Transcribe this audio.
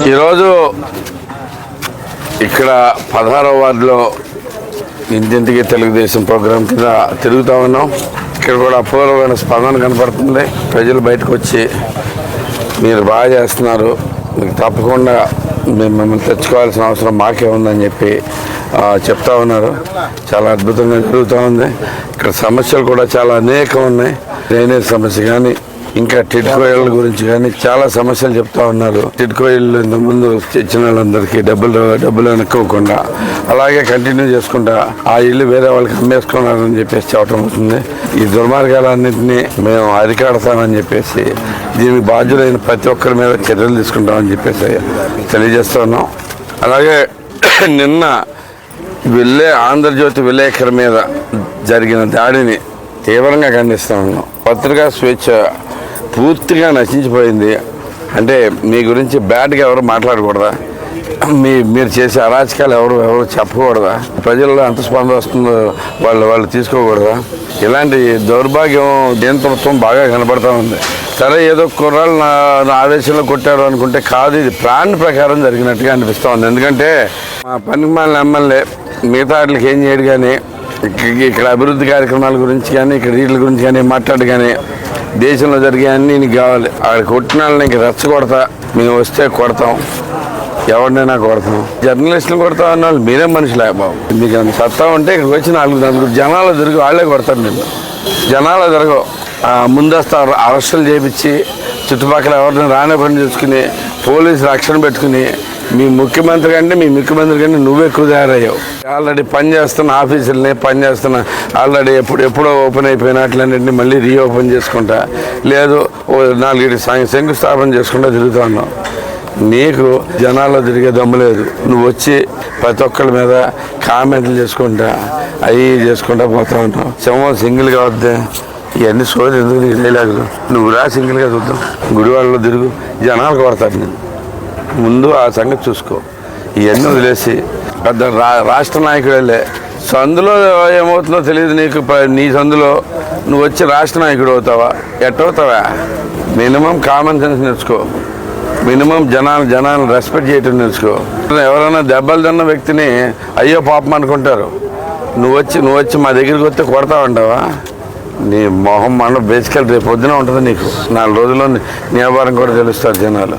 ఈరోజు ఇక్కడ 16వ వార్డులో ఇంటింటికి తెలుగుదేశం ప్రోగ్రాం కింద తిరుగుతూ ఉన్నాం. ఇక్కడ కూడా అపూర్వమైన స్పందన కనపడుతుంది. ప్రజలు బయటకు వచ్చి మీరు బాగా చేస్తున్నారు, మీకు తప్పకుండా మిమ్మల్ని తెచ్చుకోవాల్సిన అవసరం మాకే ఉందని చెప్పి చెప్తా ఉన్నారు. చాలా అద్భుతంగా జరుగుతూ ఉంది. ఇక్కడ సమస్యలు కూడా చాలా అనేకం ఉన్నాయి. డ్రైనేజ్ సమస్య కానీ, ఇంకా టిడ్కో ఇళ్ళ గురించి కానీ చాలా సమస్యలు చెప్తా ఉన్నారు. టిడ్కో ఇళ్ళు ఇంతకుముందు ఇచ్చిన వాళ్ళందరికీ డబ్బులు వెనక్కోకుండా అలాగే కంటిన్యూ చేసుకుంటా ఆ ఇల్లు వేరే వాళ్ళకి అమ్మేసుకున్నారని చెప్పేసి చెప్పడం అవుతుంది. ఈ దుర్మార్గాలన్నింటినీ మేము అరికాడతామని చెప్పేసి దీనికి బాధ్యులైన ప్రతి ఒక్కరి మీద చర్యలు తీసుకుంటామని చెప్పేసి తెలియజేస్తా ఉన్నాం. అలాగే నిన్న ఆంధ్రజ్యోతి విలేకరు మీద జరిగిన దాడిని తీవ్రంగా ఖండిస్తా ఉన్నాం. పత్రికా స్వేచ్ఛ పూర్తిగా నశించిపోయింది. అంటే మీ గురించి బ్యాడ్గా ఎవరు మాట్లాడకూడదా? మీరు చేసే అరాచకాలు ఎవరు చెప్పకూడదా? ప్రజల్లో ఎంత స్పందన వస్తుందో వాళ్ళు తీసుకోకూడదా? ఇలాంటి దౌర్భాగ్యం నియంతృత్వం బాగా కనబడతా ఉంది. సరే, ఏదో కుర్రాళ్ళు నా ఆవేశంలో కొట్టారు అనుకుంటే కాదు, ఇది ప్లాన్ ప్రకారం జరిగినట్టుగా అనిపిస్తూ ఉంది. ఎందుకంటే మా పనికిమాలిన ఎమ్మెల్యే మిగతా వాటికి ఏం చేయడు కానీ, ఇక్కడ అభివృద్ధి కార్యక్రమాల గురించి కానీ, ఇక్కడ వీటి గురించి కానీ మాట్లాడు కానీ, దేశంలో జరిగే అన్నీ నీకు కావాలి. అక్కడ కొట్టిన వాళ్ళని ఇంక రెచ్చగొడతా, మేము వస్తే కొడతాం, ఎవరినైనా కొడతాం. జర్నలిస్టులు కొడతా అన్న వాళ్ళు మీరే మనుషులే బాబు. మీకు సత్తా ఉంటే ఇక్కడికి వచ్చి నాలుగు జనాలు తిరిగి వాళ్ళే కొడతారు. నిన్ను జనాలు తిరగవు. ముందస్తు అరెస్టులు చేయించి చుట్టుపక్కల ఎవరిని రానే పని చేసుకుని పోలీసు రక్షణ పెట్టుకుని మీ ముఖ్యమంత్రి కంటే నువ్వే ఎక్కువ తయారయ్యావు. ఆల్రెడీ పని చేస్తున్న ఆల్రెడీ ఎప్పుడో ఓపెన్ అయిపోయినట్లన్నింటినీ మళ్ళీ రీఓపెన్ చేసుకుంటా, లేదు 4 శంకుస్థాపన చేసుకుంటా తిరుగుతూ ఉన్నావు. నీకు జనాల్లో తిరిగే దమ్ము లేదు. నువ్వు వచ్చి ప్రతి ఒక్కరి మీద కామెంట్లు చేసుకుంటా చేసుకుంటా పోతా ఉంటావు. సింహం సింగిల్గా వద్దే ఇవన్నీ సోది ఎందుకు నీకు డైలాగులు? నువ్వు సింగిల్గా చూద్దాం, గుడివాడలో తిరుగు, జనాలు కొడతారు. నేను ముందు ఆ సంగతి చూసుకో. ఇవన్నీ వదిలేసి పెద్ద రాష్ట్ర నాయకుడే సందులో ఏమవుతుందో తెలియదు నీకు. నీ సందులో నువ్వు వచ్చి రాష్ట్ర నాయకుడు అవుతావా? ఎట్టవుతావా? మినిమం కామన్ సెన్స్ నేర్చుకో. మినిమం జనాలను రెస్పెక్ట్ చేయటం నేర్చుకో. ఎవరైనా దెబ్బలు తిన్న వ్యక్తిని అయ్యో పాపం అనుకుంటారు. నువ్వు వచ్చి మా దగ్గరికి వస్తే కొడతావంటావా? నీ మొహం మనం బేసికల్ రేపు పొద్దున ఉంటుంది. నీకు 4 రోజుల్లో నీ వ్యాపారం కూడా తెలుస్తారు జనాలు.